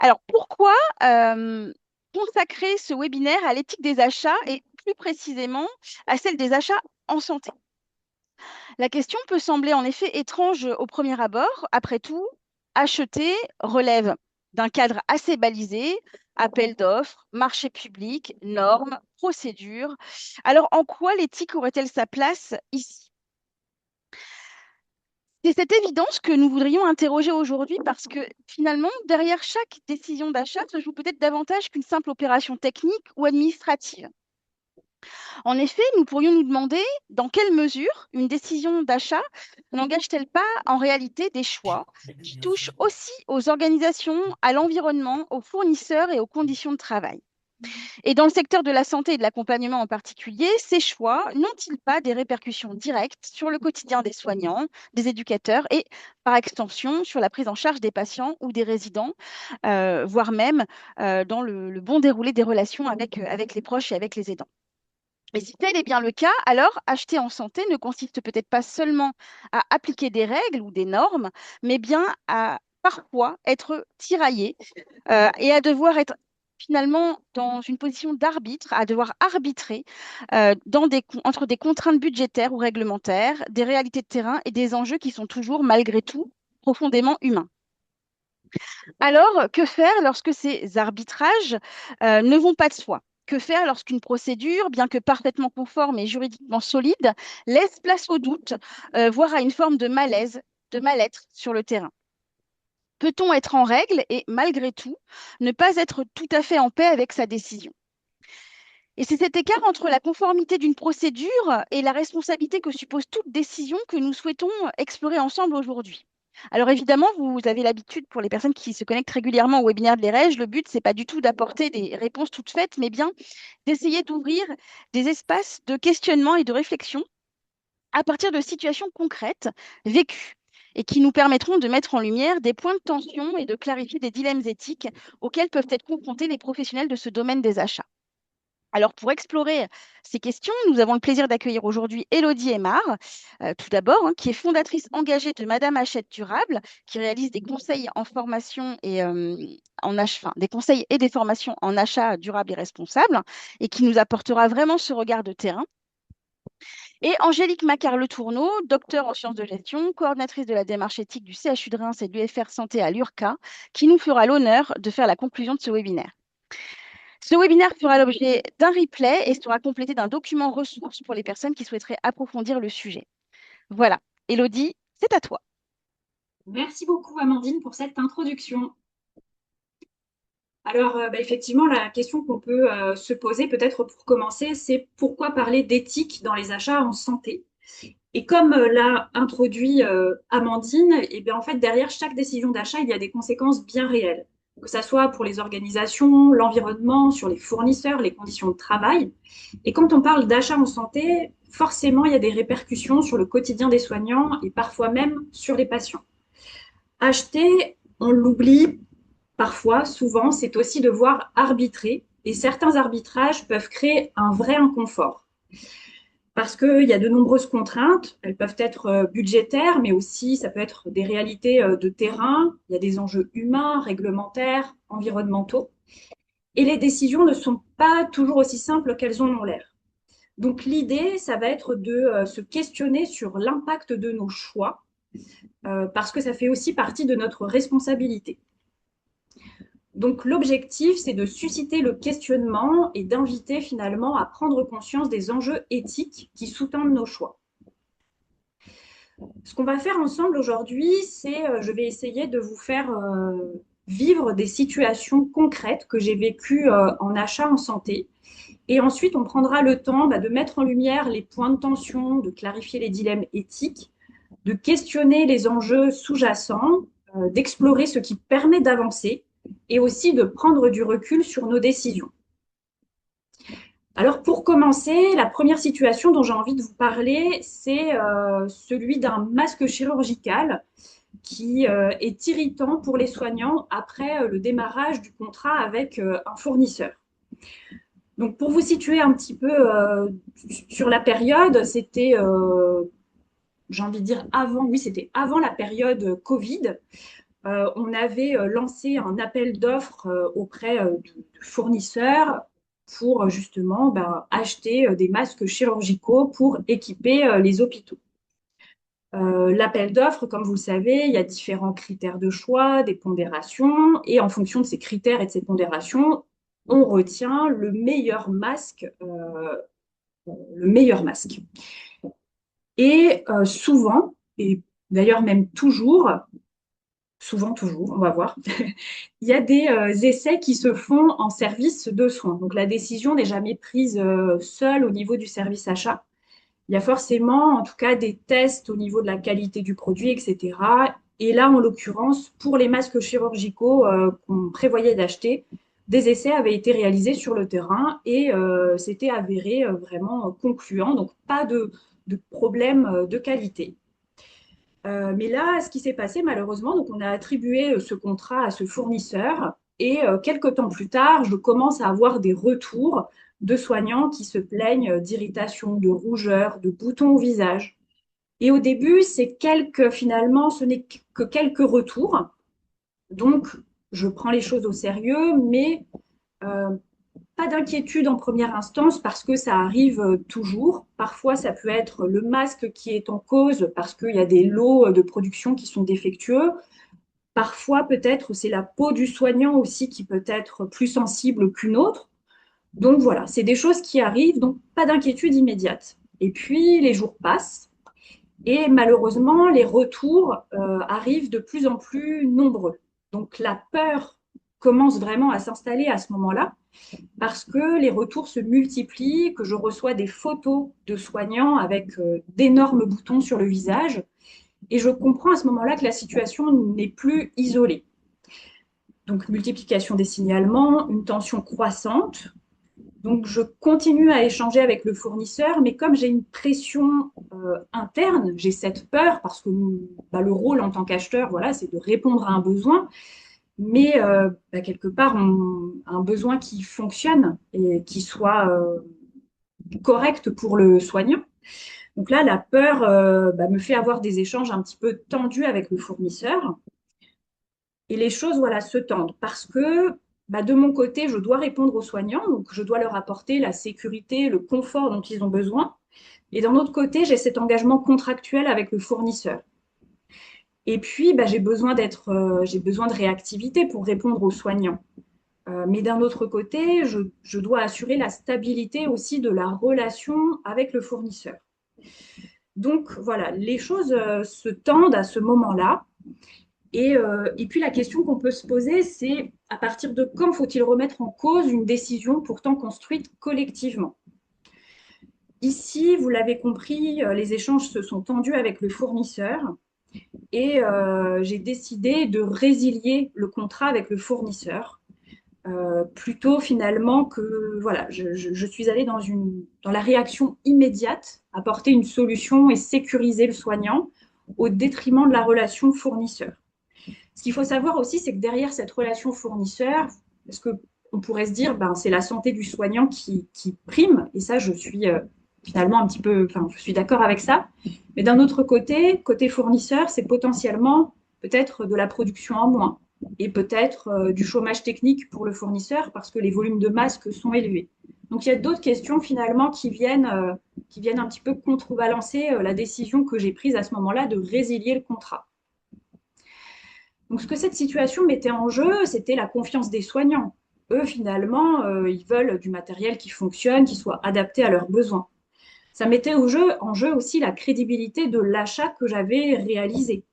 Alors, pourquoi consacrer ce webinaire à l'éthique des achats et plus précisément à celle des achats en santé? La question peut sembler en effet étrange au premier abord. Après tout, acheter relève d'un cadre assez balisé, appel d'offres, marché public, normes, procédures. Alors, en quoi l'éthique aurait-elle sa place ici? C'est cette évidence que nous voudrions interroger aujourd'hui parce que finalement, derrière chaque décision d'achat se joue peut-être davantage qu'une simple opération technique ou administrative. En effet, nous pourrions nous demander dans quelle mesure une décision d'achat n'engage-t-elle pas en réalité des choix qui touchent aussi aux organisations, à l'environnement, aux fournisseurs et aux conditions de travail. Et dans le secteur de la santé et de l'accompagnement en particulier, ces choix n'ont-ils pas des répercussions directes sur le quotidien des soignants, des éducateurs et, par extension, sur la prise en charge des patients ou des résidents, voire même dans le bon déroulé des relations avec les proches et avec les aidants? Et si tel est bien le cas, alors acheter en santé ne consiste peut-être pas seulement à appliquer des règles ou des normes, mais bien à parfois être tiraillé et à devoir être finalement dans une position d'arbitre, à devoir arbitrer entre des contraintes budgétaires ou réglementaires, des réalités de terrain et des enjeux qui sont toujours, malgré tout, profondément humains. Alors, que faire lorsque ces arbitrages ne vont pas de soi? Que faire lorsqu'une procédure, bien que parfaitement conforme et juridiquement solide, laisse place au doute, voire à une forme de malaise, de mal-être sur le terrain? Peut-on être en règle et, malgré tout, ne pas être tout à fait en paix avec sa décision? Et c'est cet écart entre la conformité d'une procédure et la responsabilité que suppose toute décision que nous souhaitons explorer ensemble aujourd'hui. Alors évidemment, vous avez l'habitude, pour les personnes qui se connectent régulièrement au webinaire de l'EREJ, le but, c'est pas du tout d'apporter des réponses toutes faites, mais bien d'essayer d'ouvrir des espaces de questionnement et de réflexion à partir de situations concrètes, vécues, et qui nous permettront de mettre en lumière des points de tension et de clarifier des dilemmes éthiques auxquels peuvent être confrontés les professionnels de ce domaine des achats. Alors, pour explorer ces questions, nous avons le plaisir d'accueillir aujourd'hui Élodie Aymar, tout d'abord, qui est fondatrice engagée de Madame Achète Durable, qui réalise des conseils en formation et en achat, enfin, des conseils et des formations en achat durable et responsable, et qui nous apportera vraiment ce regard de terrain. Et Angélique Macquart-Le Tourneau, docteur en sciences de gestion, coordinatrice de la démarche éthique du CHU de Reims et de l'UFR Santé à l'URCA, qui nous fera l'honneur de faire la conclusion de ce webinaire. Ce webinaire fera l'objet d'un replay et sera complété d'un document ressource pour les personnes qui souhaiteraient approfondir le sujet. Voilà, Élodie, c'est à toi. Merci beaucoup, Amandine, pour cette introduction. Alors, effectivement, la question qu'on peut se poser, peut-être pour commencer, c'est pourquoi parler d'éthique dans les achats en santé? Et comme l'a introduit Amandine, et bien, en fait, derrière chaque décision d'achat, il y a des conséquences bien réelles, que ce soit pour les organisations, l'environnement, sur les fournisseurs, les conditions de travail. Et quand on parle d'achat en santé, forcément, il y a des répercussions sur le quotidien des soignants et parfois même sur les patients. Acheter, on l'oublie parfois, souvent, c'est aussi devoir arbitrer. Et certains arbitrages peuvent créer un vrai inconfort. Parce qu'il y a de nombreuses contraintes, elles peuvent être budgétaires, mais aussi ça peut être des réalités de terrain, il y a des enjeux humains, réglementaires, environnementaux. Et les décisions ne sont pas toujours aussi simples qu'elles en ont l'air. Donc l'idée, ça va être de se questionner sur l'impact de nos choix, parce que ça fait aussi partie de notre responsabilité. Donc l'objectif, c'est de susciter le questionnement et d'inviter finalement à prendre conscience des enjeux éthiques qui sous-tendent nos choix. Ce qu'on va faire ensemble aujourd'hui, c'est je vais essayer de vous faire vivre des situations concrètes que j'ai vécues en achat en santé. Et ensuite, on prendra le temps de mettre en lumière les points de tension, de clarifier les dilemmes éthiques, de questionner les enjeux sous-jacents, d'explorer ce qui permet d'avancer et aussi de prendre du recul sur nos décisions. Alors pour commencer, la première situation dont j'ai envie de vous parler, c'est celui d'un masque chirurgical qui est irritant pour les soignants après le démarrage du contrat avec un fournisseur. Donc pour vous situer un petit peu sur la période, c'était, j'ai envie de dire avant, oui, c'était avant la période Covid. on avait lancé un appel d'offres auprès de fournisseurs pour justement ben, acheter des masques chirurgicaux pour équiper les hôpitaux. L'appel d'offres, comme vous le savez, il y a différents critères de choix, des pondérations, et en fonction de ces critères et de ces pondérations, on retient le meilleur masque, le meilleur masque. Et souvent, et d'ailleurs même toujours, souvent toujours, on va voir, il y a des essais qui se font en service de soins. Donc la décision n'est jamais prise seule au niveau du service achat. Il y a forcément, en tout cas, des tests au niveau de la qualité du produit, etc. Et là, en l'occurrence, pour les masques chirurgicaux qu'on prévoyait d'acheter, des essais avaient été réalisés sur le terrain et c'était avéré vraiment concluant. Donc, pas de problème de qualité. Mais là, ce qui s'est passé, malheureusement, donc on a attribué ce contrat à ce fournisseur et quelques temps plus tard, je commence à avoir des retours de soignants qui se plaignent d'irritation, de rougeur, de boutons au visage. Et au début, finalement, ce n'est que quelques retours. Donc, je prends les choses au sérieux, mais euh, pas d'inquiétude en première instance parce que ça arrive toujours. Parfois, ça peut être le masque qui est en cause parce qu'il y a des lots de production qui sont défectueux. Parfois, peut-être, c'est la peau du soignant aussi qui peut être plus sensible qu'une autre. Donc voilà, c'est des choses qui arrivent, donc pas d'inquiétude immédiate. Et puis, les jours passent et malheureusement, les retours arrivent de plus en plus nombreux. Donc la peur commence vraiment à s'installer à ce moment-là parce que les retours se multiplient, que je reçois des photos de soignants avec d'énormes boutons sur le visage. Et je comprends à ce moment-là que la situation n'est plus isolée. Donc, multiplication des signalements, une tension croissante. Donc, je continue à échanger avec le fournisseur, mais comme j'ai une pression interne, j'ai cette peur parce que bah, le rôle en tant qu'acheteur, voilà, c'est de répondre à un besoin, mais bah, quelque part, un besoin qui fonctionne et qui soit correct pour le soignant. Donc là, la peur bah, me fait avoir des échanges un petit peu tendus avec le fournisseur. Et les choses voilà, se tendent parce que bah, de mon côté, je dois répondre aux soignants, donc je dois leur apporter la sécurité, le confort dont ils ont besoin. Et d'un autre côté, j'ai cet engagement contractuel avec le fournisseur. Et puis, bah, j'ai besoin de réactivité pour répondre aux soignants. Mais d'un autre côté, je dois assurer la stabilité aussi de la relation avec le fournisseur. Donc voilà, les choses se tendent à ce moment-là. Et puis la question qu'on peut se poser, c'est à partir de quand faut-il remettre en cause une décision pourtant construite collectivement? Ici, vous l'avez compris, les échanges se sont tendus avec le fournisseur et j'ai décidé de résilier le contrat avec le fournisseur. Plutôt finalement que voilà, je suis allée dans la réaction immédiate, apporter une solution et sécuriser le soignant au détriment de la relation fournisseur. Ce qu'il faut savoir aussi, c'est que derrière cette relation fournisseur, parce qu'on pourrait se dire, ben, c'est la santé du soignant qui prime, et ça, je suis finalement un petit peu, enfin, je suis d'accord avec ça. Mais d'un autre côté, côté fournisseur, c'est potentiellement peut-être de la production en moins, et peut-être du chômage technique pour le fournisseur, parce que les volumes de masques sont élevés. Donc il y a d'autres questions finalement qui viennent un petit peu contrebalancer la décision que j'ai prise à ce moment-là de résilier le contrat. Donc, ce que cette situation mettait en jeu, c'était la confiance des soignants. Eux, finalement, ils veulent du matériel qui fonctionne, qui soit adapté à leurs besoins. Ça mettait en jeu aussi la crédibilité de l'achat que j'avais réalisé.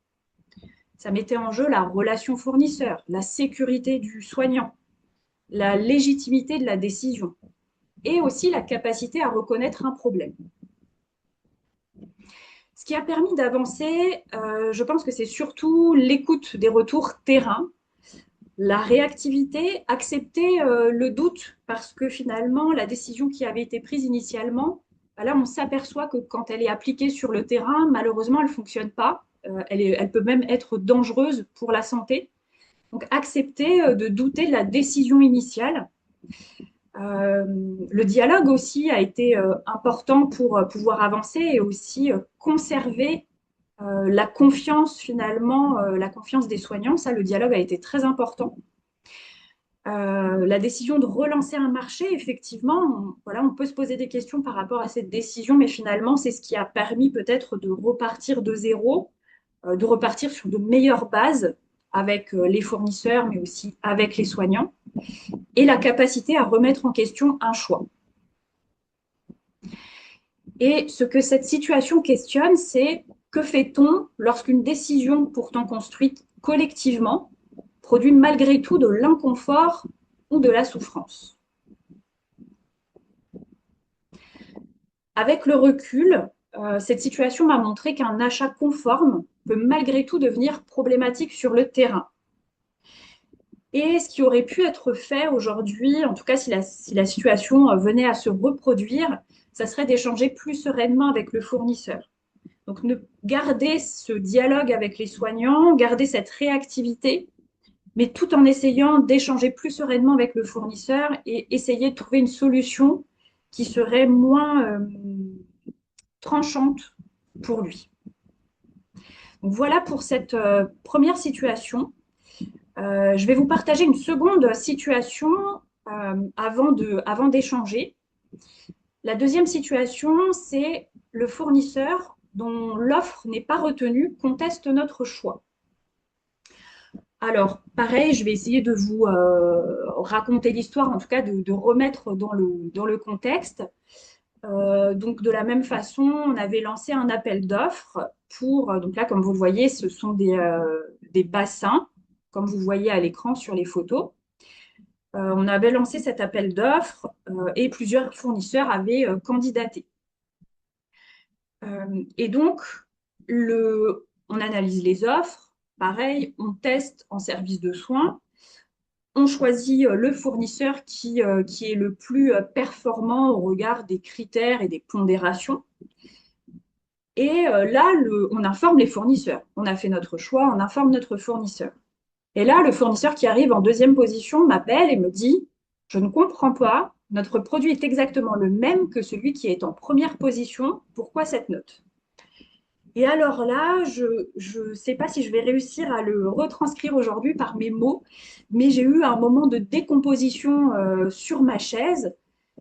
Ça mettait en jeu la relation fournisseur, la sécurité du soignant, la légitimité de la décision et aussi la capacité à reconnaître un problème. Ce qui a permis d'avancer, je pense que c'est surtout l'écoute des retours terrain, la réactivité, accepter le doute, parce que finalement, la décision qui avait été prise initialement, bah là, on s'aperçoit que quand elle est appliquée sur le terrain, malheureusement, elle ne fonctionne pas. Elle peut même être dangereuse pour la santé. Donc, accepter de douter de la décision initiale. Le dialogue aussi a été important pour pouvoir avancer et aussi conserver la confiance finalement, la confiance des soignants, ça, le dialogue a été très important. La décision de relancer un marché, effectivement, voilà, on peut se poser des questions par rapport à cette décision, mais finalement, c'est ce qui a permis peut-être de repartir de zéro, de repartir sur de meilleures bases avec les fournisseurs, mais aussi avec les soignants, et la capacité à remettre en question un choix. Et ce que cette situation questionne, c'est que fait-on lorsqu'une décision pourtant construite collectivement produit malgré tout de l'inconfort ou de la souffrance. Avec le recul, cette situation m'a montré qu'un achat conforme peut malgré tout devenir problématique sur le terrain. Et ce qui aurait pu être fait aujourd'hui, en tout cas si la situation venait à se reproduire, ça serait d'échanger plus sereinement avec le fournisseur. Donc, garder ce dialogue avec les soignants, garder cette réactivité, mais tout en essayant d'échanger plus sereinement avec le fournisseur et essayer de trouver une solution qui serait moins tranchante pour lui. Donc, voilà pour cette première situation. Je vais vous partager une seconde situation avant d'échanger. La deuxième situation, c'est le fournisseur dont l'offre n'est pas retenue conteste notre choix. Alors, pareil, je vais essayer de vous raconter l'histoire, en tout cas de remettre dans le contexte. Donc, de la même façon, on avait lancé un appel d'offres pour, donc là, comme vous le voyez, ce sont des bassins, comme vous voyez à l'écran sur les photos. On avait lancé cet appel d'offres et plusieurs fournisseurs avaient candidaté. Et donc, on analyse les offres. Pareil, on teste en service de soins. On choisit le fournisseur qui est le plus performant au regard des critères et des pondérations. Et là, on informe les fournisseurs. On a fait notre choix, on informe notre fournisseur. Et là, le fournisseur qui arrive en deuxième position m'appelle et me dit, je ne comprends pas, notre produit est exactement le même que celui qui est en première position. Pourquoi cette note? Et alors là, je ne sais pas si je vais réussir à le retranscrire aujourd'hui par mes mots, mais j'ai eu un moment de décomposition sur ma chaise.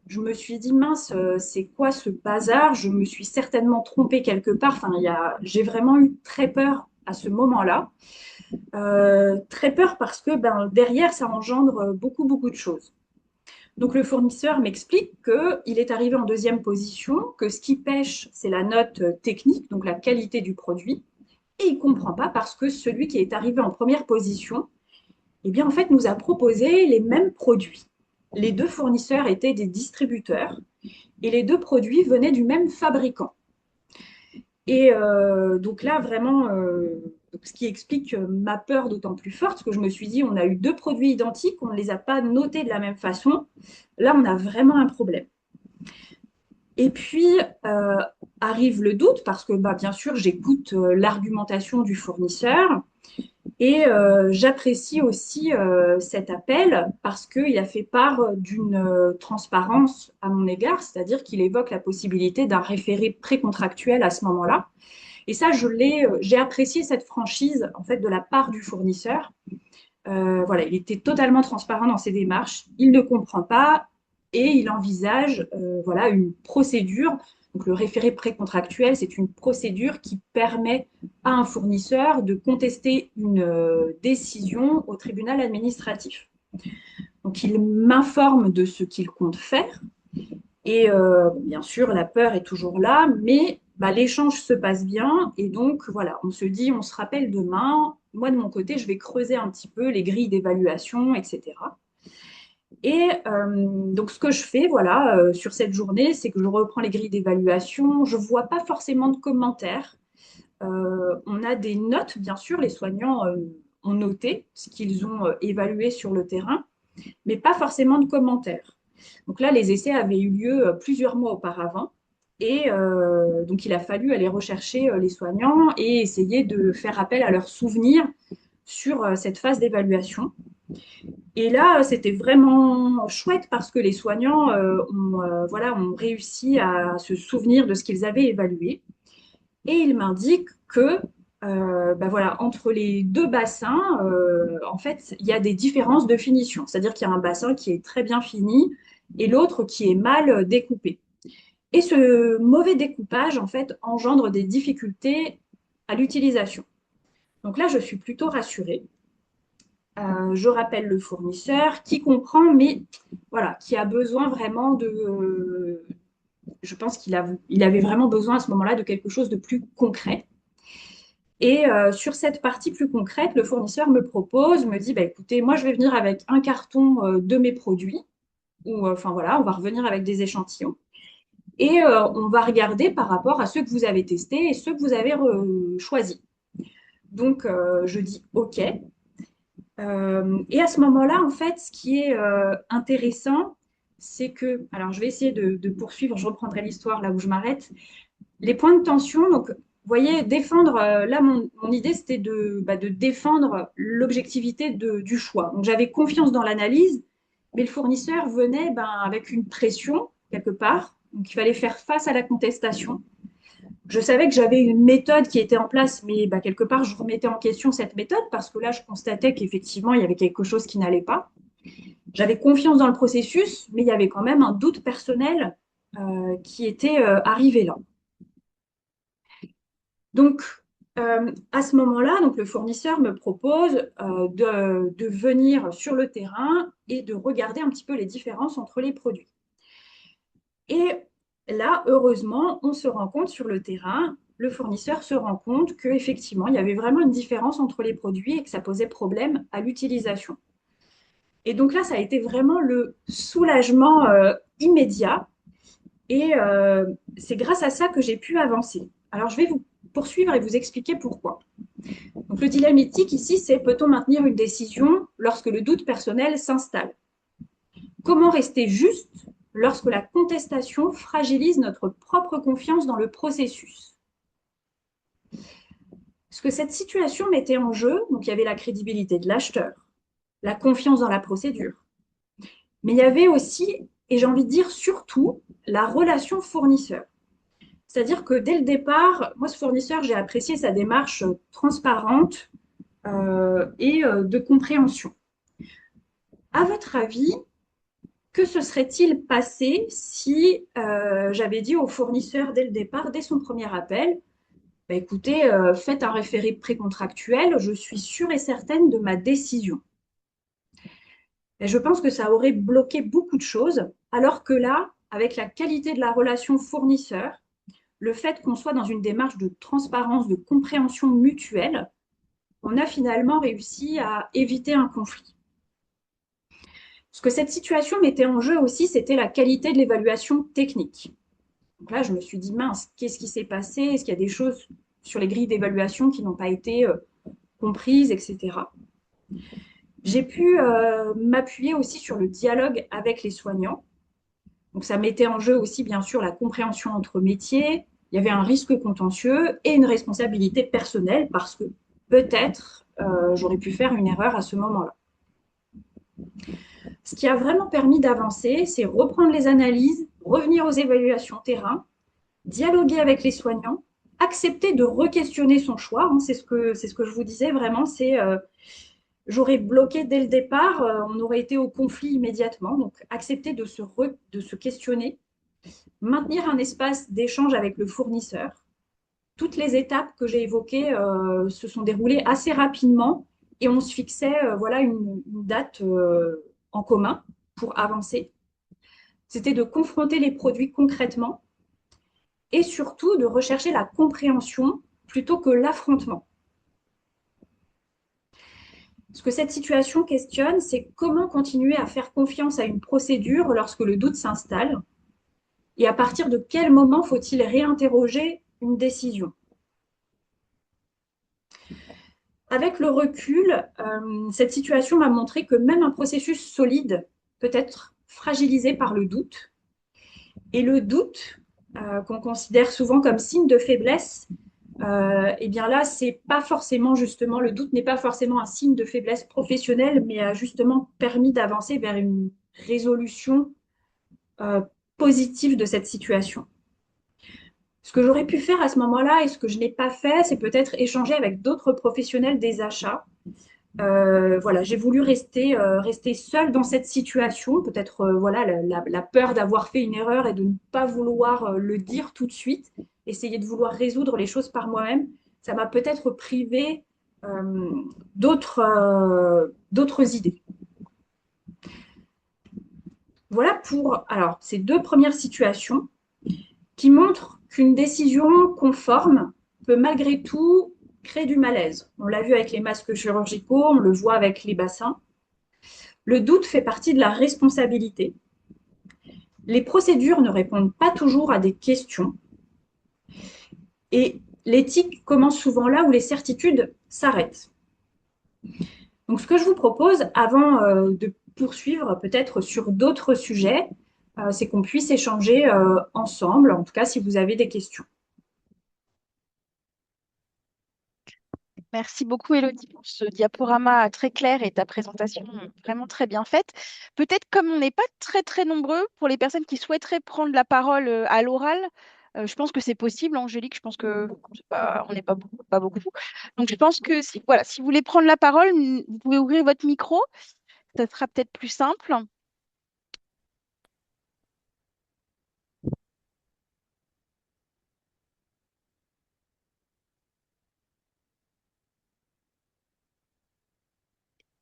Je me suis dit, mince, c'est quoi ce bazar? Je me suis certainement trompée quelque part. Enfin, j'ai vraiment eu très peur à ce moment-là. Très peur parce que derrière, ça engendre beaucoup, beaucoup de choses. Donc le fournisseur m'explique qu'il est arrivé en deuxième position, que ce qui pêche, c'est la note technique, donc la qualité du produit, et il ne comprend pas parce que celui qui est arrivé en première position, eh bien en fait, nous a proposé les mêmes produits. Les deux fournisseurs étaient des distributeurs et les deux produits venaient du même fabricant. Et donc là, vraiment, ce qui explique ma peur d'autant plus forte, parce que je me suis dit, on a eu deux produits identiques, on ne les a pas notés de la même façon. Là, on a vraiment un problème. Et puis euh, arrive le doute, parce que bien sûr, j'écoute l'argumentation du fournisseur et j'apprécie aussi cet appel parce qu'il a fait part d'une transparence à mon égard, c'est-à-dire qu'il évoque la possibilité d'un référé précontractuel à ce moment-là. Et ça, j'ai apprécié cette franchise en fait de la part du fournisseur. Voilà, il était totalement transparent dans ses démarches. Il ne comprend pas et il envisage voilà une procédure. Donc le référé précontractuel, c'est une procédure qui permet à un fournisseur de contester une décision au tribunal administratif. Donc il m'informe de ce qu'il compte faire et bien sûr, la peur est toujours là, mais l'échange se passe bien. Et donc, voilà, on se dit, on se rappelle demain. Moi, de mon côté, je vais creuser un petit peu les grilles d'évaluation, etc. Et donc, ce que je fais, voilà, sur cette journée, c'est que je reprends les grilles d'évaluation. Je ne vois pas forcément de commentaires. On a des notes, bien sûr, les soignants ont noté ce qu'ils ont évalué sur le terrain, mais pas forcément de commentaires. Donc là, les essais avaient eu lieu plusieurs mois auparavant. Et donc, il a fallu aller rechercher les soignants et essayer de faire appel à leurs souvenirs sur cette phase d'évaluation. Et là, c'était vraiment chouette parce que les soignants voilà, ont réussi à se souvenir de ce qu'ils avaient évalué. et il m'indique que ben voilà, entre les deux bassins, en fait, il y a des différences de finition. C'est-à-dire qu'il y a un bassin qui est très bien fini et l'autre qui est mal découpé. Et ce mauvais découpage, en fait, engendre des difficultés à l'utilisation. Donc là, je suis plutôt rassurée. Je rappelle le fournisseur qui comprend, mais voilà, qui a besoin vraiment de. Je pense il avait vraiment besoin à ce moment-là de quelque chose de plus concret. Et sur cette partie plus concrète, le fournisseur me dit, bah, écoutez, moi je vais venir avec un carton de mes produits, ou enfin voilà, on va revenir avec des échantillons. Et on va regarder par rapport à ceux que vous avez testés et ceux que vous avez choisis. Donc je dis OK. Et à ce moment-là, en fait, ce qui est intéressant, c'est que, alors je vais essayer de poursuivre, je reprendrai l'histoire là où je m'arrête. Les points de tension, donc, vous voyez, défendre, là, mon idée, c'était de défendre l'objectivité du choix. Donc, j'avais confiance dans l'analyse, mais le fournisseur venait avec une pression, quelque part. Donc, il fallait faire face à la contestation. Je savais que j'avais une méthode qui était en place, mais quelque part, je remettais en question cette méthode parce que là, je constatais qu'effectivement, il y avait quelque chose qui n'allait pas. J'avais confiance dans le processus, mais il y avait quand même un doute personnel qui était arrivé là. Donc, à ce moment-là, donc, le fournisseur me propose de venir sur le terrain et de regarder un petit peu les différences entre les produits. Et là, heureusement, on se rend compte sur le terrain, le fournisseur se rend compte qu'effectivement, il y avait vraiment une différence entre les produits et que ça posait problème à l'utilisation. Et donc là, ça a été vraiment le soulagement immédiat. Et c'est grâce à ça que j'ai pu avancer. Alors, je vais vous poursuivre et vous expliquer pourquoi. Donc, le dilemme éthique ici, c'est peut-on maintenir une décision lorsque le doute personnel s'installe? Comment rester juste lorsque la contestation fragilise notre propre confiance dans le processus? Parce que cette situation mettait en jeu, donc il y avait la crédibilité de l'acheteur, la confiance dans la procédure, mais il y avait aussi, et j'ai envie de dire surtout, la relation fournisseur. C'est-à-dire que dès le départ, moi, ce fournisseur, j'ai apprécié sa démarche transparente et de compréhension. À votre avis, que se serait-il passé si j'avais dit au fournisseur dès le départ, dès son premier appel, bah, écoutez, faites un référé précontractuel, je suis sûre et certaine de ma décision. Et je pense que ça aurait bloqué beaucoup de choses, alors que là, avec la qualité de la relation fournisseur, le fait qu'on soit dans une démarche de transparence, de compréhension mutuelle, on a finalement réussi à éviter un conflit. Ce que cette situation mettait en jeu aussi, c'était la qualité de l'évaluation technique. Donc là, je me suis dit, mince, qu'est-ce qui s'est passé? Est-ce qu'il y a des choses sur les grilles d'évaluation qui n'ont pas été comprises, etc. J'ai pu m'appuyer aussi sur le dialogue avec les soignants. Donc ça mettait en jeu aussi, bien sûr, la compréhension entre métiers. Il y avait un risque contentieux et une responsabilité personnelle parce que peut-être j'aurais pu faire une erreur à ce moment-là. Ce qui a vraiment permis d'avancer, c'est reprendre les analyses, revenir aux évaluations terrain, dialoguer avec les soignants, accepter de re-questionner son choix. Hein, c'est ce que je vous disais vraiment, c'est j'aurais bloqué dès le départ, on aurait été au conflit immédiatement. Donc accepter de se questionner, maintenir un espace d'échange avec le fournisseur. Toutes les étapes que j'ai évoquées se sont déroulées assez rapidement et on se fixait voilà une date en commun pour avancer. C'était de confronter les produits concrètement et surtout de rechercher la compréhension plutôt que l'affrontement. Ce que cette situation questionne, c'est comment continuer à faire confiance à une procédure lorsque le doute s'installe et à partir de quel moment faut-il réinterroger une décision. Avec le recul, cette situation m'a montré que même un processus solide peut être fragilisé par le doute. Et le doute, qu'on considère souvent comme signe de faiblesse, eh bien là, c'est pas forcément justement, le doute n'est pas forcément un signe de faiblesse professionnelle, mais a justement permis d'avancer vers une résolution positive de cette situation. Ce que j'aurais pu faire à ce moment-là et ce que je n'ai pas fait, c'est peut-être échanger avec d'autres professionnels des achats. Voilà, j'ai voulu rester seule dans cette situation. Peut-être voilà, la peur d'avoir fait une erreur et de ne pas vouloir le dire tout de suite, essayer de vouloir résoudre les choses par moi-même. Ça m'a peut-être privé euh, d'autres idées. Voilà pour alors, ces deux premières situations qui montrent qu'une décision conforme peut malgré tout créer du malaise. On l'a vu avec les masques chirurgicaux, on le voit avec les bassins. Le doute fait partie de la responsabilité. Les procédures ne répondent pas toujours à des questions et l'éthique commence souvent là où les certitudes s'arrêtent. Donc, ce que je vous propose, avant de poursuivre peut-être sur d'autres sujets, c'est qu'on puisse échanger ensemble, en tout cas si vous avez des questions. Merci beaucoup, Elodie, pour ce diaporama très clair et ta présentation vraiment très bien faite. Peut-être comme on n'est pas très, très nombreux, pour les personnes qui souhaiteraient prendre la parole à l'oral, je pense que c'est possible, Angélique. Je pense que on n'est pas beaucoup, pas beaucoup. Donc, je pense que si, voilà, si vous voulez prendre la parole, vous pouvez ouvrir votre micro. Ça sera peut-être plus simple.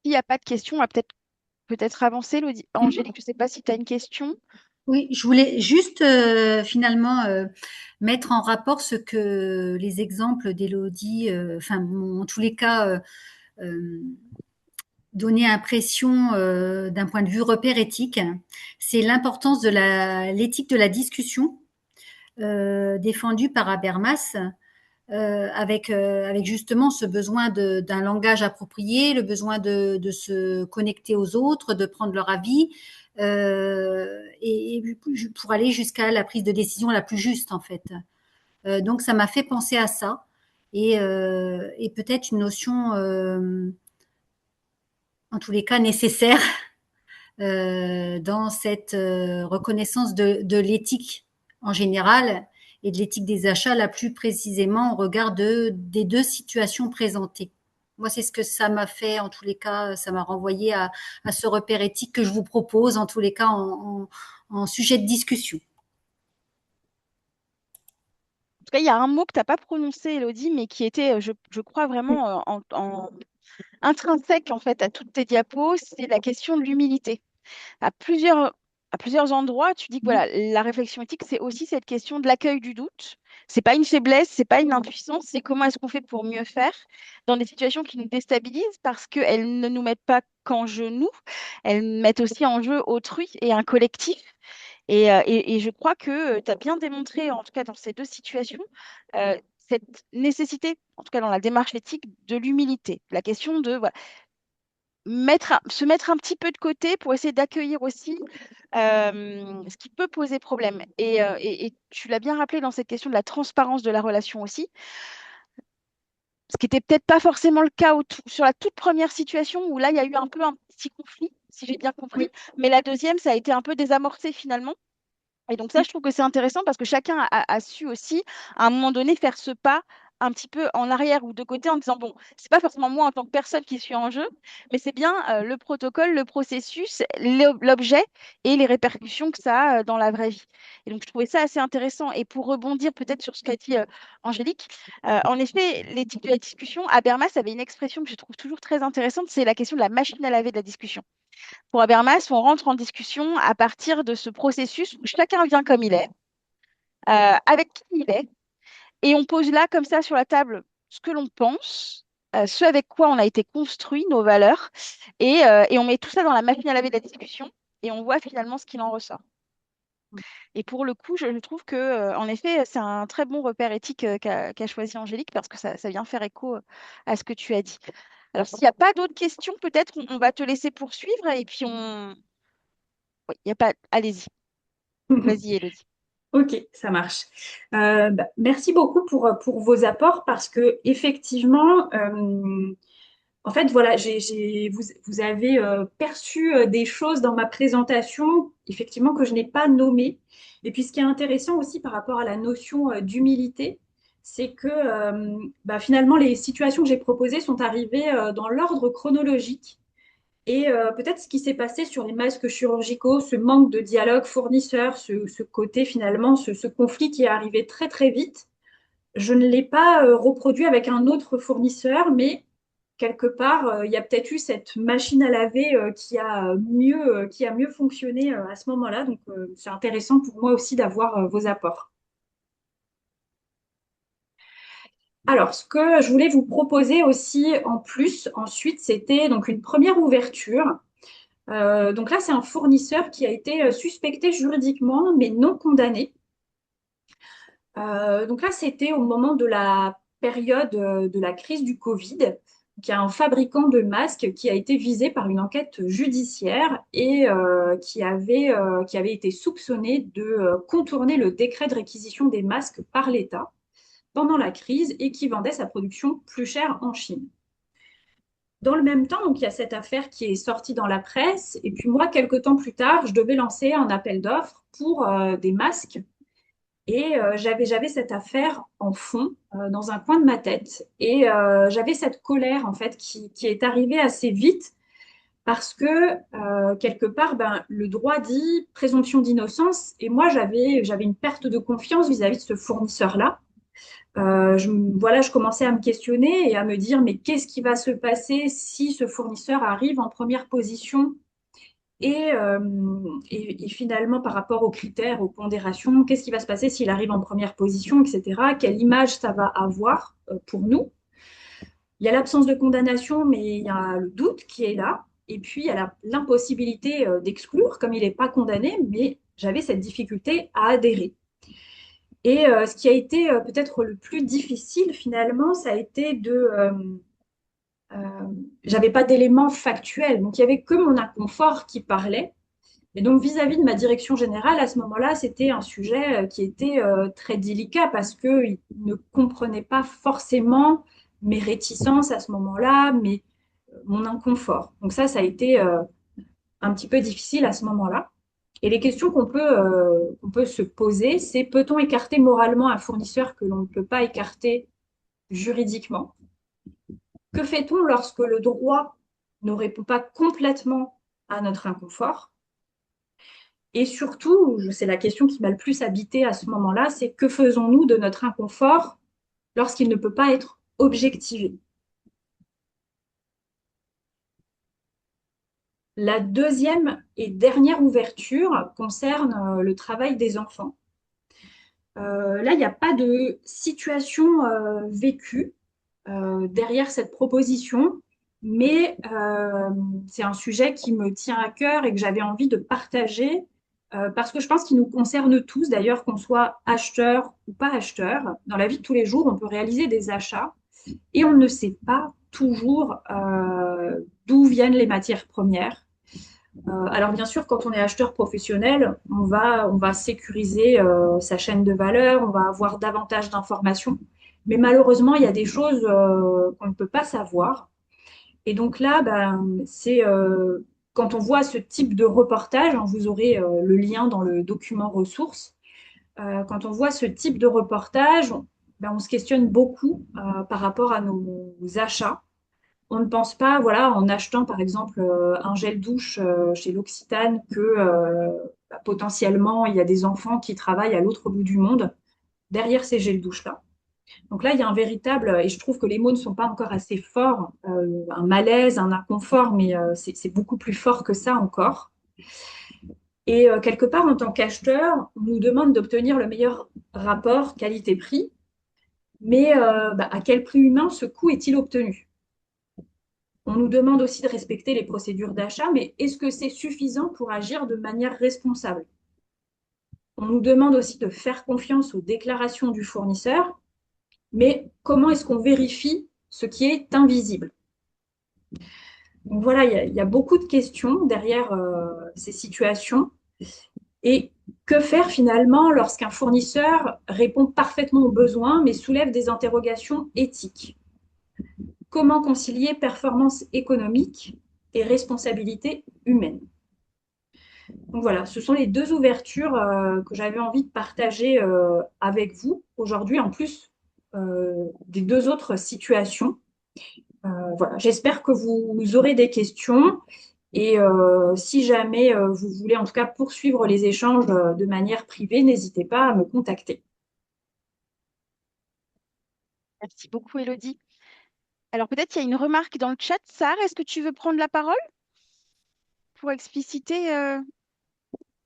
S'il n'y a pas de questions, on va peut-être avancer. Mhm. Angélique, je ne sais pas si tu as une question. Oui, je voulais juste finalement mettre en rapport ce que les exemples d'Élodie, enfin, m'ont en tous les cas, euh, donné impression d'un point de vue repère éthique. C'est l'importance de l'éthique de la discussion défendue par Habermas, avec justement ce besoin d'un langage approprié, le besoin de se connecter aux autres, de prendre leur avis, et pour aller jusqu'à la prise de décision la plus juste en fait. Donc ça m'a fait penser à ça et peut-être une notion, en tous les cas nécessaire, dans cette reconnaissance de l'éthique en général et de l'éthique des achats, là plus précisément au regard des deux situations présentées. Moi, c'est ce que ça m'a fait, en tous les cas, ça m'a renvoyé à ce repère éthique que je vous propose, en tous les cas, en sujet de discussion. En tout cas, il y a un mot que tu n'as pas prononcé, Elodie, mais qui était, je crois, vraiment intrinsèque en fait à toutes tes diapos, c'est la question de l'humilité. À plusieurs endroits, tu dis que voilà, la réflexion éthique, c'est aussi cette question de l'accueil du doute. C'est pas une faiblesse, c'est pas une impuissance, c'est comment est-ce qu'on fait pour mieux faire dans des situations qui nous déstabilisent parce qu'elles ne nous mettent pas qu'en jeu nous, elles mettent aussi en jeu autrui et un collectif. Et je crois que tu as bien démontré, en tout cas dans ces deux situations, cette nécessité, en tout cas dans la démarche éthique, de l'humilité. La question de voilà, se mettre un petit peu de côté pour essayer d'accueillir aussi ce qui peut poser problème. Et tu l'as bien rappelé dans cette question de la transparence de la relation aussi, ce qui n'était peut-être pas forcément le cas sur la toute première situation où là, il y a eu un peu un petit conflit, si j'ai bien compris. Mais la deuxième, ça a été un peu désamorcé finalement. Et donc ça, je trouve que c'est intéressant parce que chacun a su aussi, à un moment donné, faire ce pas un petit peu en arrière ou de côté en disant, bon, c'est pas forcément moi en tant que personne qui suis en jeu, mais c'est bien le protocole, le processus, l'objet et les répercussions que ça a dans la vraie vie. Et donc je trouvais ça assez intéressant. Et pour rebondir peut-être sur ce qu'a dit Angélique, en effet, l'éthique de la discussion, Habermas avait une expression que je trouve toujours très intéressante, c'est la question de la machine à laver de la discussion. Pour Habermas, on rentre en discussion à partir de ce processus où chacun vient comme il est, avec qui il est, et on pose là, comme ça, sur la table, ce que l'on pense, ce avec quoi on a été construit, nos valeurs, et on met tout ça dans la machine à laver de la discussion, et on voit finalement ce qu'il en ressort. Et pour le coup, je trouve que, en effet, c'est un très bon repère éthique qu'a choisi Angélique, parce que ça vient faire écho à ce que tu as dit. Alors, s'il n'y a pas d'autres questions, peut-être on va te laisser poursuivre, et puis on... Oui, il n'y a pas... Allez-y. Vas-y, Elodie. Ok, ça marche. Merci beaucoup pour vos apports parce que effectivement, en fait, voilà, vous avez perçu des choses dans ma présentation, effectivement, que je n'ai pas nommées. Et puis, ce qui est intéressant aussi par rapport à la notion d'humilité, c'est que finalement, les situations que j'ai proposées sont arrivées dans l'ordre chronologique. Et peut-être ce qui s'est passé sur les masques chirurgicaux, ce manque de dialogue fournisseur, ce côté finalement, ce conflit qui est arrivé très très vite, je ne l'ai pas reproduit avec un autre fournisseur, mais quelque part, il y a peut-être eu cette machine à laver qui a mieux fonctionné à ce moment-là. Donc, c'est intéressant pour moi aussi d'avoir vos apports. Alors, ce que je voulais vous proposer aussi en plus, ensuite, c'était donc une première ouverture. Donc là, c'est un fournisseur qui a été suspecté juridiquement, mais non condamné. Donc là, c'était au moment de la période de la crise du Covid. Donc, il y a un fabricant de masques qui a été visé par une enquête judiciaire et qui avait été soupçonné de contourner le décret de réquisition des masques par l'État pendant la crise et qui vendait sa production plus chère en Chine. Dans le même temps, donc, il y a cette affaire qui est sortie dans la presse. Et puis moi, quelques temps plus tard, je devais lancer un appel d'offres pour des masques. Et j'avais cette affaire en fond, dans un coin de ma tête. Et j'avais cette colère, en fait, qui est arrivée assez vite parce que, quelque part, le droit dit présomption d'innocence. Et moi, j'avais une perte de confiance vis-à-vis de ce fournisseur-là. Je commençais à me questionner et à me dire, mais qu'est-ce qui va se passer si ce fournisseur arrive en première position et finalement, par rapport aux critères, aux pondérations, qu'est-ce qui va se passer s'il arrive en première position, etc. Quelle image ça va avoir pour nous? Il y a l'absence de condamnation, mais il y a le doute qui est là. Et puis, il y a l'impossibilité d'exclure, comme il n'est pas condamné, mais j'avais cette difficulté à adhérer. Et ce qui a été peut-être le plus difficile finalement, ça a été euh, j'avais pas d'éléments factuels, donc il y avait que mon inconfort qui parlait. Et donc vis-à-vis de ma direction générale, à ce moment-là, c'était un sujet qui était très délicat parce qu'ils ne comprenaient pas forcément mes réticences à ce moment-là, mais mon inconfort. Donc ça a été un petit peu difficile à ce moment-là. Et les questions qu'on peut se poser, c'est peut-on écarter moralement un fournisseur que l'on ne peut pas écarter juridiquement? Que fait-on lorsque le droit ne répond pas complètement à notre inconfort? Et surtout, c'est la question qui m'a le plus habité à ce moment-là, c'est que faisons-nous de notre inconfort lorsqu'il ne peut pas être objectivé? La deuxième et dernière ouverture concerne le travail des enfants. Là, il n'y a pas de situation vécue derrière cette proposition, mais c'est un sujet qui me tient à cœur et que j'avais envie de partager parce que je pense qu'il nous concerne tous, d'ailleurs, qu'on soit acheteur ou pas acheteur. Dans la vie de tous les jours, on peut réaliser des achats et on ne sait pas toujours d'où viennent les matières premières. Alors bien sûr, quand on est acheteur professionnel, on va sécuriser sa chaîne de valeur, on va avoir davantage d'informations. Mais malheureusement, il y a des choses qu'on ne peut pas savoir. Et donc là, c'est quand on voit ce type de reportage, hein, vous aurez le lien dans le document ressources. Quand on voit ce type de reportage, on se questionne beaucoup par rapport à nos achats. On ne pense pas, voilà, en achetant par exemple un gel douche chez l'Occitane que potentiellement il y a des enfants qui travaillent à l'autre bout du monde derrière ces gels douches-là. Donc là, il y a un véritable, et je trouve que les mots ne sont pas encore assez forts, un malaise, un inconfort, mais c'est beaucoup plus fort que ça encore. Et quelque part, en tant qu'acheteur, on nous demande d'obtenir le meilleur rapport qualité-prix, mais à quel prix humain ce coût est-il obtenu? On nous demande aussi de respecter les procédures d'achat, mais est-ce que c'est suffisant pour agir de manière responsable? On nous demande aussi de faire confiance aux déclarations du fournisseur, mais comment est-ce qu'on vérifie ce qui est invisible? Donc voilà, il y a beaucoup de questions derrière ces situations. Et que faire finalement lorsqu'un fournisseur répond parfaitement aux besoins, mais soulève des interrogations éthiques? Comment concilier performance économique et responsabilité humaine? Donc voilà, ce sont les deux ouvertures que j'avais envie de partager avec vous aujourd'hui, en plus des deux autres situations. Voilà, j'espère que vous aurez des questions et si jamais vous voulez en tout cas poursuivre les échanges de manière privée, n'hésitez pas à me contacter. Merci beaucoup, Elodie. Alors peut-être il y a une remarque dans le chat. Sarah, est-ce que tu veux prendre la parole pour expliciter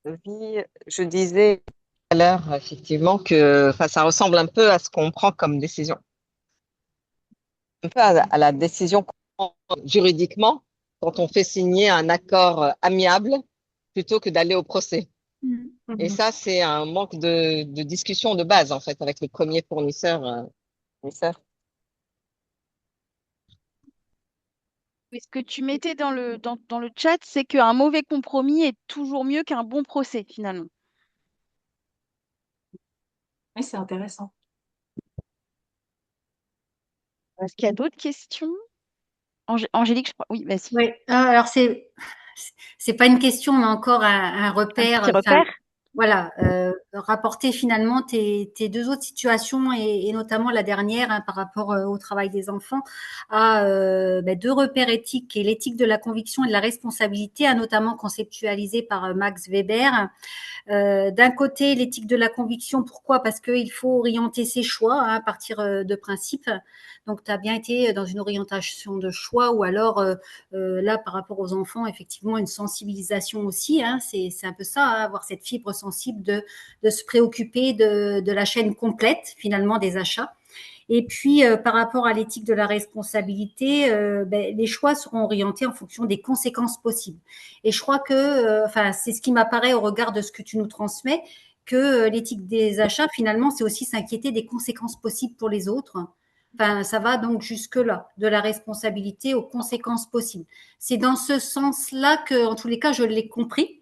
Oui, je disais tout à l'heure, effectivement, que enfin, ça ressemble un peu à ce qu'on prend comme décision. Un peu à la décision qu'on prend juridiquement quand on fait signer un accord amiable plutôt que d'aller au procès. Et ça, c'est un manque de discussion de base, en fait, avec le premier fournisseur. Fournisseur. oui, ce que tu mettais dans le chat, c'est qu'un mauvais compromis est toujours mieux qu'un bon procès, finalement. Oui, c'est intéressant. Est-ce qu'il y a d'autres questions? Angélique, je crois. Oui, vas-y. Oui, alors c'est pas une question, mais encore un Un repère. petit Enfin, repère? voilà, rapporter finalement tes deux autres situations et notamment la dernière par rapport au travail des enfants à deux repères éthiques et l'éthique de la conviction et de la responsabilité, notamment conceptualisé par Max Weber. D'un côté, l'éthique de la conviction, pourquoi? Parce qu'il faut orienter ses choix à partir de principes. Donc, tu as bien été dans une orientation de choix ou alors là, par rapport aux enfants, effectivement, une sensibilisation aussi. C'est un peu ça, avoir cette fibre sensible de se préoccuper de la chaîne complète, finalement, des achats. Et puis, par rapport à l'éthique de la responsabilité, les choix seront orientés en fonction des conséquences possibles. Et je crois que, enfin, c'est ce qui m'apparaît au regard de ce que tu nous transmets, que l'éthique des achats, finalement, c'est aussi s'inquiéter des conséquences possibles pour les autres. Enfin, ça va donc jusque-là, de la responsabilité aux conséquences possibles. C'est dans ce sens-là que, en tous les cas, je l'ai compris.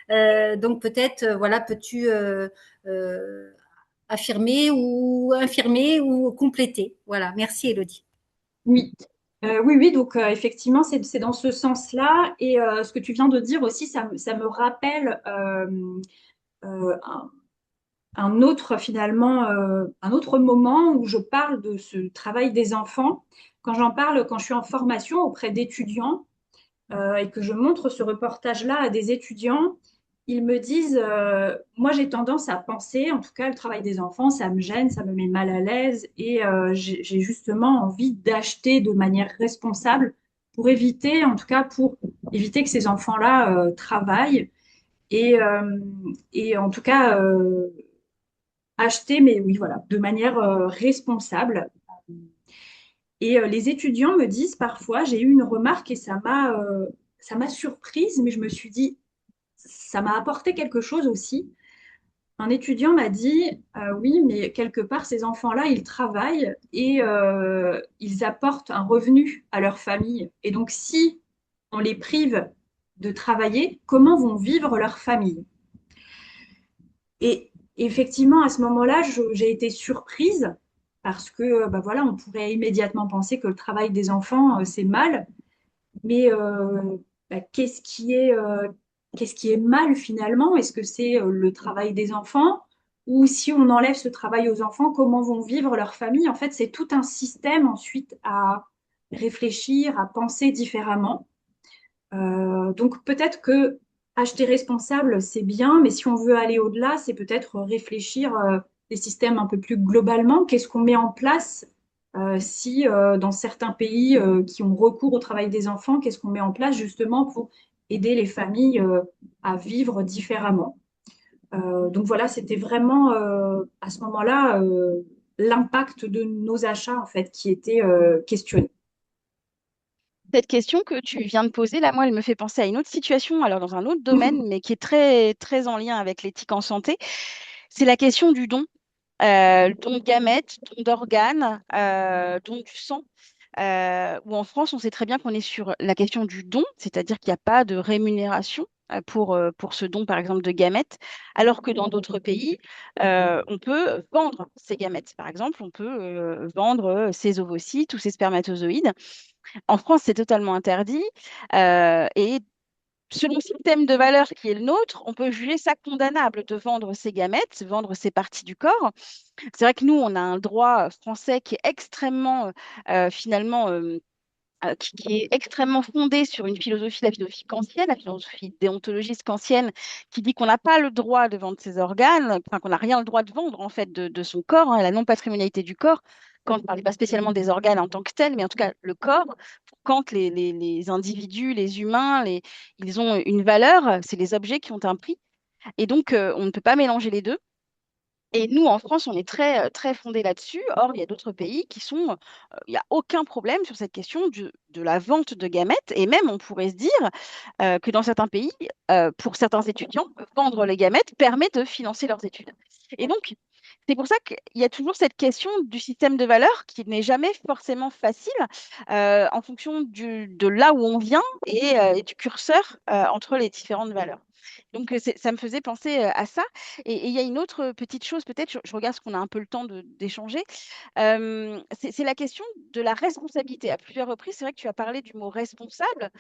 Donc peut-être, voilà, peux-tu euh, affirmer ou infirmer ou compléter. Voilà, merci Elodie. Oui, oui, donc effectivement, c'est dans ce sens-là. Et ce que tu viens de dire aussi, ça me rappelle euh, un, un autre, finalement, un autre moment où je parle de ce travail des enfants. Quand j'en parle, quand je suis en formation auprès d'étudiants et que je montre ce reportage-là à des étudiants, ils me disent, moi j'ai tendance à penser, en tout cas le travail des enfants, ça me gêne, ça me met mal à l'aise et j'ai justement envie d'acheter de manière responsable pour éviter, en tout cas pour éviter que ces enfants-là travaillent et, euh, et en tout cas acheter, mais oui voilà, de manière responsable. Et les étudiants me disent parfois, j'ai eu une remarque et ça m'a surprise, mais je me suis dit, ça m'a apporté quelque chose aussi. Un étudiant m'a dit, oui, mais quelque part, ces enfants-là, ils travaillent et ils apportent un revenu à leur famille. Et donc, si on les prive de travailler, comment vont vivre leur famille? Et effectivement, à ce moment-là, j'ai été surprise parce que, bah voilà, on pourrait immédiatement penser que le travail des enfants, c'est mal. Mais bah, qu'est-ce qui est mal finalement? Est-ce que c'est le travail des enfants? Ou si on enlève ce travail aux enfants, comment vont vivre leurs familles? En fait, c'est tout un système ensuite à réfléchir, à penser différemment. Donc peut-être que acheter responsable, c'est bien, mais si on veut aller au-delà, c'est peut-être réfléchir les systèmes un peu plus globalement. Qu'est-ce qu'on met en place si dans certains pays qui ont recours au travail des enfants, qu'est-ce qu'on met en place justement pour aider les familles à vivre différemment? Donc voilà, c'était vraiment à ce moment-là l'impact de nos achats en fait qui était questionné. Cette question que tu viens de poser, là, moi, elle me fait penser à une autre situation, alors dans un autre domaine, mais qui est très, très en lien avec l'éthique en santé. C'est la question du don. Don de gamètes, don d'organes, don du sang. Où en France, on sait très bien qu'on est sur la question du don, c'est-à-dire qu'il n'y a pas de rémunération pour ce don, par exemple, de gamètes, alors que dans d'autres pays, on peut vendre ces gamètes. Par exemple, on peut vendre ses ovocytes ou ses spermatozoïdes. En France, c'est totalement interdit et selon le système de valeurs qui est le nôtre, on peut juger ça condamnable de vendre ses gamètes, vendre ses parties du corps. C'est vrai que nous, on a un droit français qui est extrêmement, finalement, qui est extrêmement fondée sur une philosophie, la philosophie kantienne, la philosophie déontologiste kantienne, qui dit qu'on n'a pas le droit de vendre ses organes, enfin qu'on n'a rien le droit de vendre en fait de son corps, hein, la non-patrimonialité du corps. Kant ne parlait pas spécialement des organes en tant que tels, mais en tout cas le corps. Pour Kant, les individus, les humains, ils ont une valeur, c'est les objets qui ont un prix. Et donc, on ne peut pas mélanger les deux. Et nous, en France, on est très, très fondé là-dessus. Or, il y a d'autres pays qui sont, il n'y a aucun problème sur cette question de la vente de gamètes. Et même, on pourrait se dire que dans certains pays, pour certains étudiants, vendre les gamètes permet de financer leurs études. Et donc, c'est pour ça qu'il y a toujours cette question du système de valeurs qui n'est jamais forcément facile en fonction de là où on vient et du curseur entre les différentes valeurs. Donc, ça me faisait penser à ça. Et il y a une autre petite chose, peut-être, je regarde ce qu'on a un peu le temps d'échanger, c'est la question de la responsabilité. À plusieurs reprises, c'est vrai que tu as parlé du mot responsable.